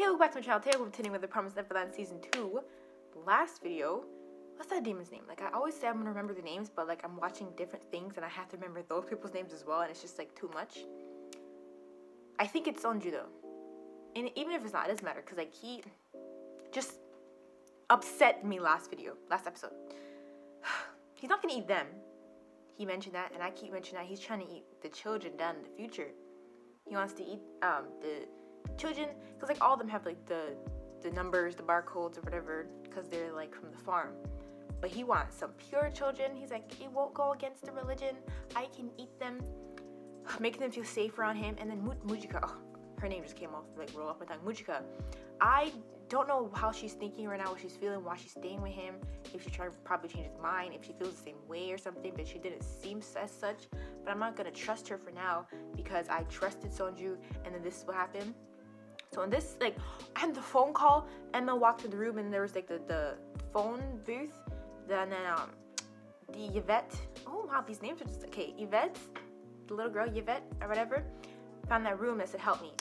welcome back to my channel. Today we're continuing with the Promised Neverland Season 2. Last video, what's that demon's name? Like, I always say I'm gonna remember the names, but like I'm watching different things and I have to remember those people's names as well, and it's just like too much. I think it's Sonju though. And even if it's not, it doesn't matter, because like he just upset me last episode. He's not gonna eat them. He mentioned that, and I keep mentioning that he's trying to eat the children down in the future. He wants to eat the children, because like all of them have like the numbers, the barcodes or whatever, because they're like from the farm. But he wants some pure children. He's like, it won't go against the religion. I can eat them, making them feel safe around him. And then Mujika, oh, her name just came off, like roll off my tongue. Mujika, I don't know how she's thinking right now, what she's feeling, why she's staying with him. If she's trying to probably change his mind, if she feels the same way or something, but she didn't seem as such. But I'm not gonna trust her for now because I trusted Sonju, and then this is what happened. So in this, like, and the phone call, Emma walked in the room and there was like the phone booth. Then the Yvette, oh wow, these names are just, okay, Yvette, the little girl, Yvette or whatever, found that room that said help me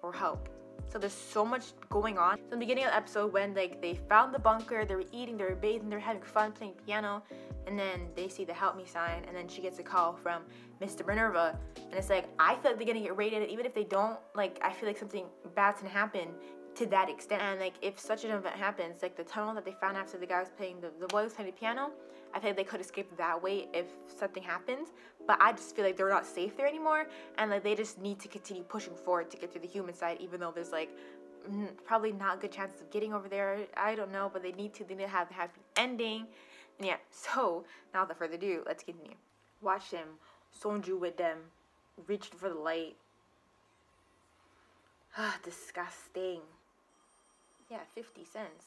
or help. So there's so much going on. So in the beginning of the episode, when like they found the bunker, they were eating, they were bathing, they were having fun playing piano, and then they see the help me sign, and then she gets a call from Mr. Minerva, and it's like, I feel like they're gonna get raided, and even if they don't, like, I feel like something bad's gonna happen to that extent. And like, if such an event happens, like the tunnel that they found after the guy was playing, the boy was playing the piano, I feel like they could escape that way if something happens, but I just feel like they're not safe there anymore, and like they just need to continue pushing forward to get to the human side, even though there's like probably not good chances of getting over there. I don't know, but they need to have a happy ending. And yeah, so now without further ado, let's continue. Watch them, Sonju with them, reached for the light. Ah, disgusting. Yeah, 50 cents.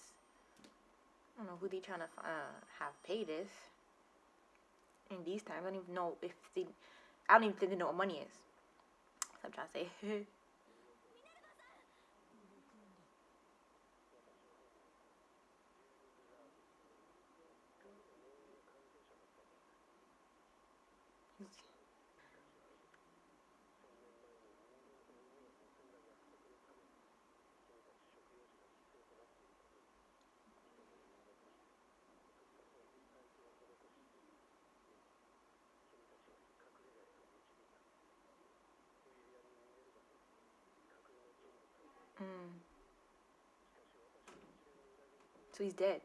I don't know who they trying to have pay this. In these times, I don't even know if they, I don't even think they know what money is. So I'm trying to say. So he's dead.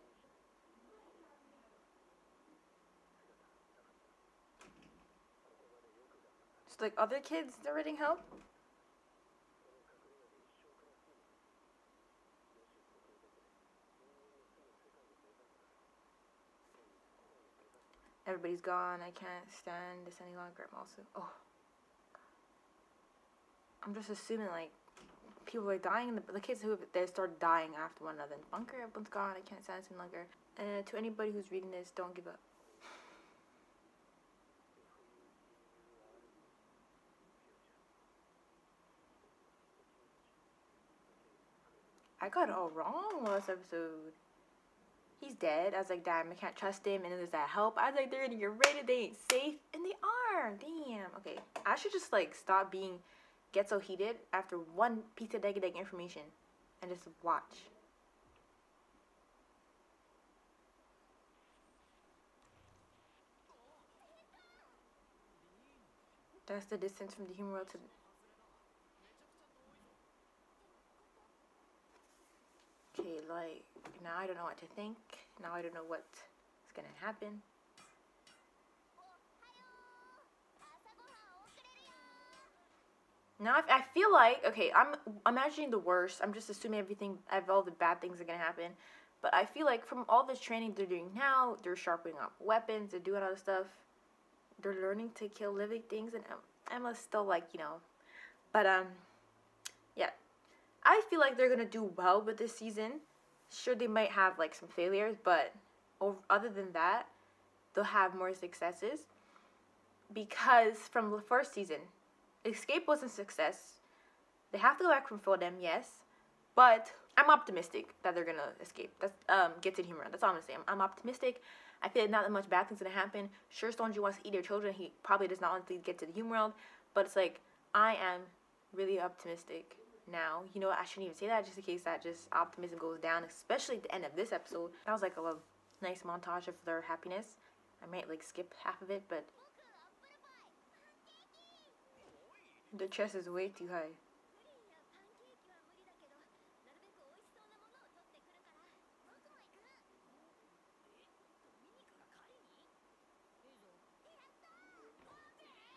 Just like other kids, they're getting help. Everybody's gone. I can't stand this any longer. I'm also, oh, I'm just assuming like people are dying, and the kids who they started dying after one another in the bunker. Everyone's gone. I can't stand this any longer. And to anybody who's reading this, don't give up. I got it all wrong last episode. He's dead. I was like, damn, I can't trust him. And then there's that help. I was like, they're gonna get raided. They ain't safe, and they are. Damn. Okay, I should just like stop get so heated after one piece of negative information and just watch. That's the distance from the human world to... Okay, like, now I don't know what to think. Now I don't know what's gonna happen. Now I feel like, okay, I'm imagining the worst. I'm just assuming everything, all the bad things are gonna happen. But I feel like from all this training they're doing now, they're sharpening up weapons, they're doing other stuff. They're learning to kill living things, and Emma's still like, you know. But, yeah. I feel like they're gonna do well with this season. Sure, they might have like some failures, but other than that, they'll have more successes. Because from the first season, escape wasn't a success. They have to go back from Fodem, yes, but I'm optimistic that they're gonna escape. That's get to the humor. That's all I'm gonna say. I'm optimistic. I feel like not that much bad things gonna happen. Sure, Sonju wants to eat their children. He probably does not want to get to the human world, but it's like I am really optimistic now. You know what, I shouldn't even say that just in case that just optimism goes down, especially at the end of this episode. That was like a little nice montage of their happiness. I might like skip half of it, but the chest is way too high.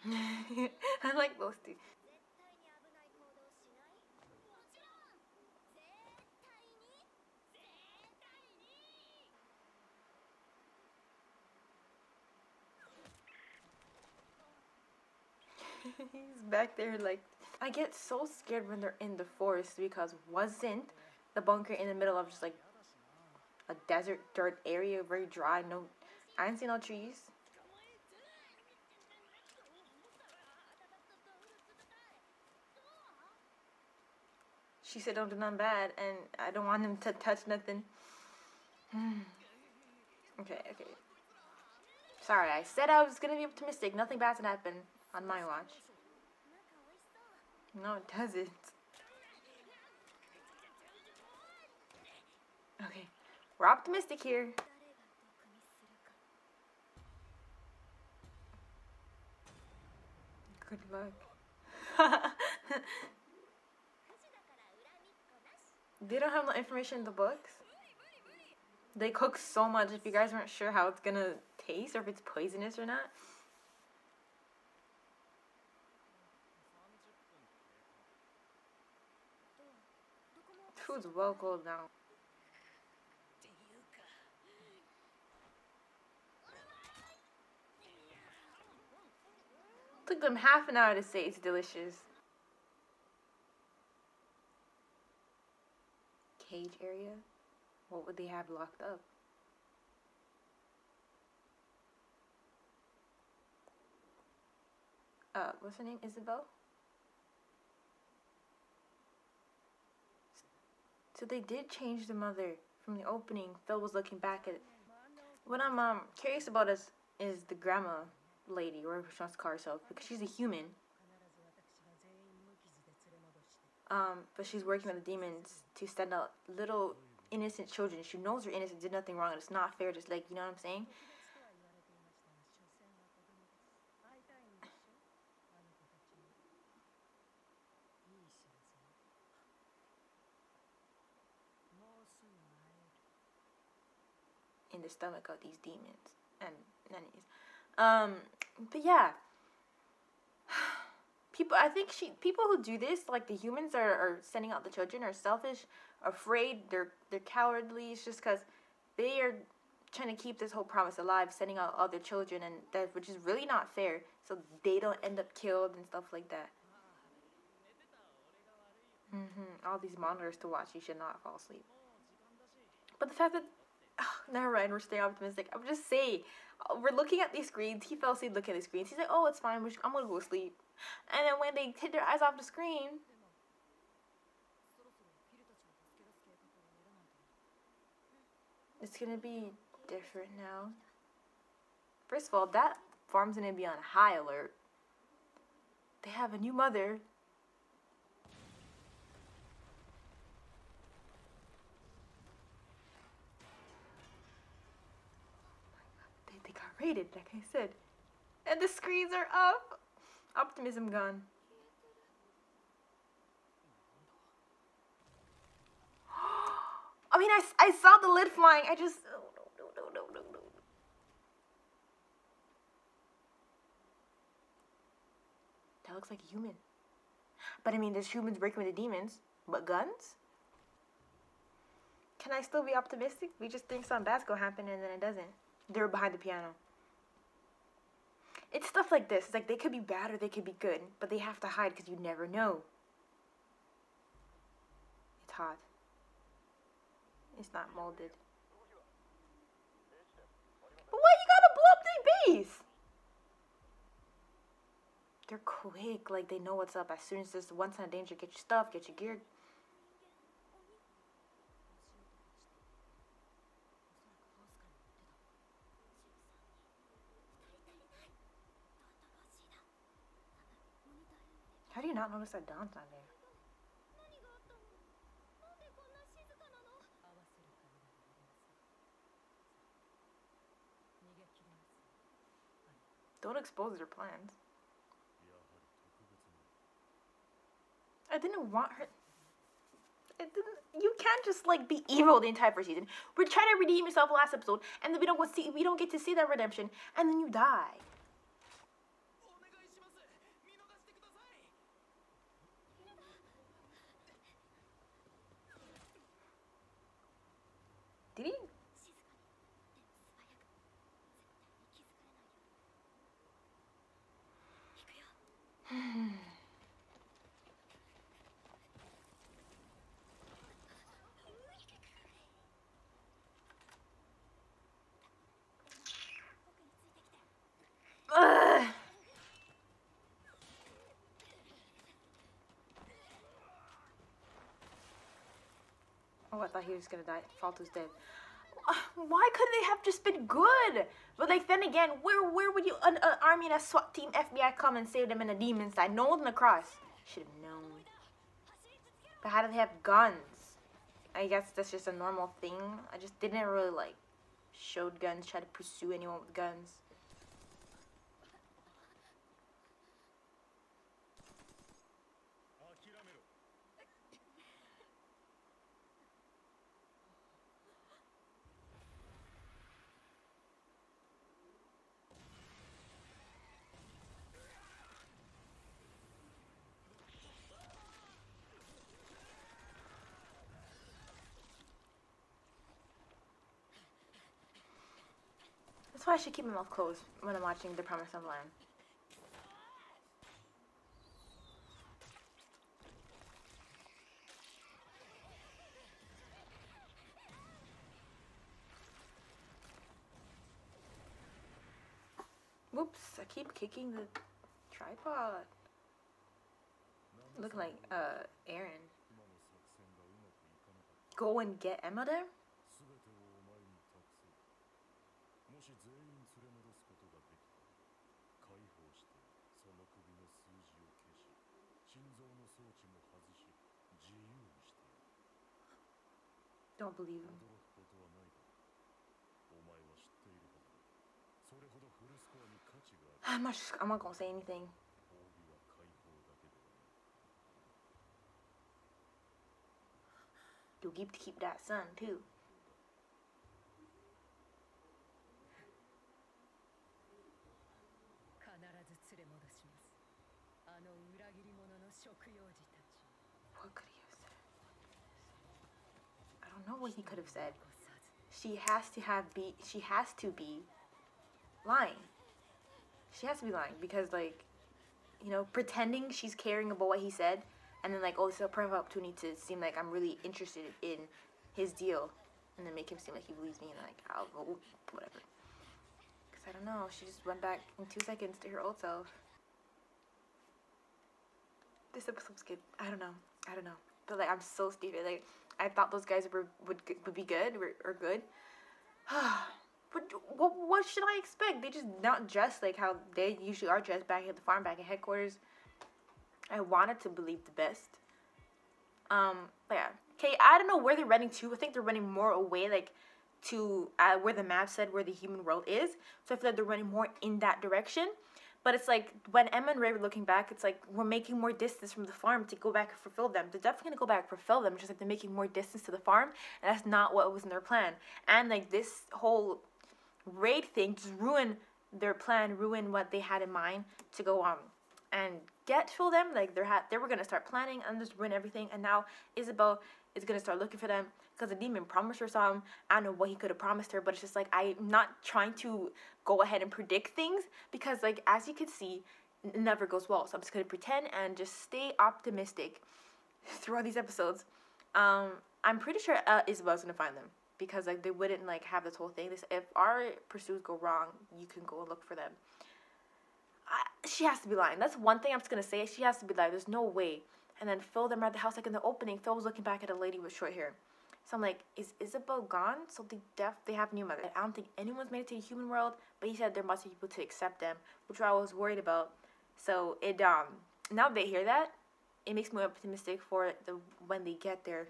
I like those two. He's back there like... I get so scared when they're in the forest because wasn't the bunker in the middle of just like a desert dirt area, very dry, no... I didn't see no trees. She said don't do nothing bad, and I don't want him to touch nothing. Okay. Sorry, I said I was gonna be optimistic. Nothing bad's gonna happen on my watch. No, it doesn't. Okay, we're optimistic here. Good luck. They don't have no information in the books. They cook so much if you guys weren't sure how it's gonna taste or if it's poisonous or not. Food's well cold now. Took them half an hour to say it's delicious. Cage area? What would they have locked up? What's her name? Isabel? So they did change the mother from the opening. Phil was looking back at it. What I'm curious about is the grandma lady, or whatever she wants to call herself, because she's a human. But she's working with the demons to send out little innocent children. She knows they're innocent, did nothing wrong, and it's not fair. Just like, you know what I'm saying? In the stomach of these demons. And anyways, but yeah, people who do this, like the humans are sending out the children, are selfish, afraid, they're cowardly. It's just because they are trying to keep this whole promise alive, sending out other children, and that, which is really not fair, so they don't end up killed and stuff like that. All these monitors to watch. You should not fall asleep. But the fact that... never mind, we're staying optimistic. I'm just saying, we're looking at these screens. He fell asleep looking at the screens. He's like, oh, it's fine. I'm going to go to sleep. And then when they take their eyes off the screen... it's going to be different now. First of all, that farm's going to be on high alert. They have a new mother. They got raided, like I said. And the screens are up. Optimism gone. I mean, I saw the lid flying. I just... no. That looks like a human. But I mean, there's humans breaking with the demons. But guns? Can I still be optimistic? We just think something bad's gonna happen and then it doesn't. They're behind the piano. It's stuff like this. It's like they could be bad or they could be good. But they have to hide because you never know. It's hot. It's not molded. But why you gotta blow up their base? They're quick. Like, they know what's up. As soon as there's one sign of danger, get your stuff, get your gear. How do you not notice that Dawn's not there? Don't expose their plans. I didn't want her. It didn't. You can't just like be evil the entire first season. We're trying to redeem yourself last episode, and then we don't get to see that redemption, and then you die. Did he? Oh, I thought he was gonna die. Falto's dead. Why couldn't they have just been good? But like then again, where would you an army and a SWAT team FBI come and save them in a demon side? No one across. Should have known. But how do they have guns? I guess that's just a normal thing. I just didn't really like showed guns, try to pursue anyone with guns. That's why I should keep my mouth closed when I'm watching The Promised Neverland. Whoops, I keep kicking the tripod. Looking like, Aaron. Go and get Emma there? Don't believe him. I'm not gonna say anything. You'll keep that son too. What could he have said? I don't know what he could have said. She has to be lying. She has to be lying because, like, you know, pretending she's caring about what he said, and then like, oh, it's a perfect opportunity to seem like I'm really interested in his deal, and then make him seem like he believes me, and like, I'll go, whatever. Because I don't know, she just went back in 2 seconds to her old self. This episode's good. I don't know, but like, I'm so stupid. Like, I thought those guys would be good or good. But what should I expect? They just not dressed like how they usually are dressed back at the farm, back at headquarters. I wanted to believe the best. But yeah. Okay, I don't know where they're running to. I think they're running more away, like, to where the map said where the human world is. So I feel like they're running more in that direction. But it's like, when Emma and Ray were looking back, it's like, we're making more distance from the farm to go back and fulfill them. They're definitely going to go back and fulfill them, just like they're making more distance to the farm. And that's not what was in their plan. And like, this whole raid thing just ruined their plan, ruined what they had in mind to go on and get for them. Like, they were going to start planning and just ruin everything. And now Isabel is going to start looking for them because the demon promised her something. I don't know what he could have promised her, but it's just like, I'm not trying to go ahead and predict things because, like, as you can see, it never goes well. So I'm just going to pretend and just stay optimistic throughout these episodes. I'm pretty sure Isabel's going to find them because, like, they wouldn't, like, have this whole thing. If our pursuits go wrong, you can go and look for them. She has to be lying. That's one thing I'm just going to say. She has to be lying. There's no way. And then Phil, them at the house, like, in the opening, Phil was looking back at a lady with short hair. So I'm like, is Isabel gone? So they have a new mother. I don't think anyone's made it to the human world, but he said there must be people to accept them, which I was worried about. So it now they hear that, it makes me optimistic for when they get there,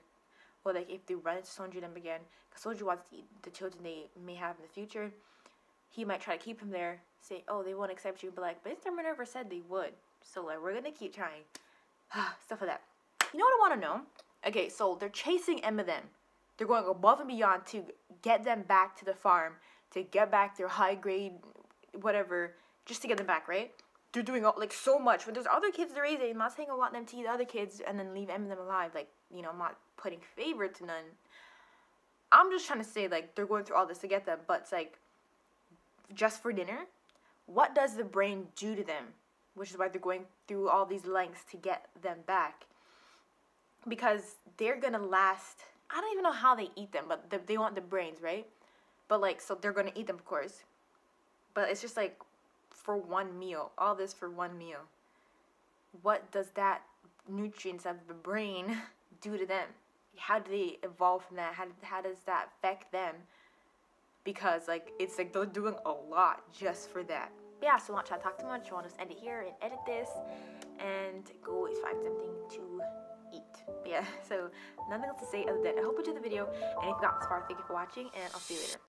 or like if they run into Sonju them again, because Sonju wants the children they may have in the future. he might try to keep him there, say, oh, they won't accept you, but like, but Mr. Minerva said they would, so like, we're gonna keep trying. Stuff like that. You know what I want to know? Okay, so they're chasing Eminem. They're going above and beyond to get them back to the farm, to get back their high grade, whatever, just to get them back, right? They're doing like so much. When there's other kids they're raising, I'm not saying I want them to eat the other kids and then leave Eminem alive. Like, you know, I'm not putting favor to none. I'm just trying to say, like, they're going through all this to get them, but it's like, just for dinner? What does the brain do to them? Which is why they're going through all these lengths to get them back. Because they're gonna last, I don't even know how they eat them, but they want the brains, right? But like, so they're gonna eat them, of course. But it's just like, for one meal. All this for one meal. What does that nutrients of the brain do to them? How do they evolve from that? How does that affect them? Because like, it's like they're doing a lot just for that. But yeah, so not trying to talk too much. I want to just end it here and edit this and go find something to eat. But yeah, so nothing else to say other than I hope you enjoyed the video, and if you got this far, thank you for watching, and I'll see you later.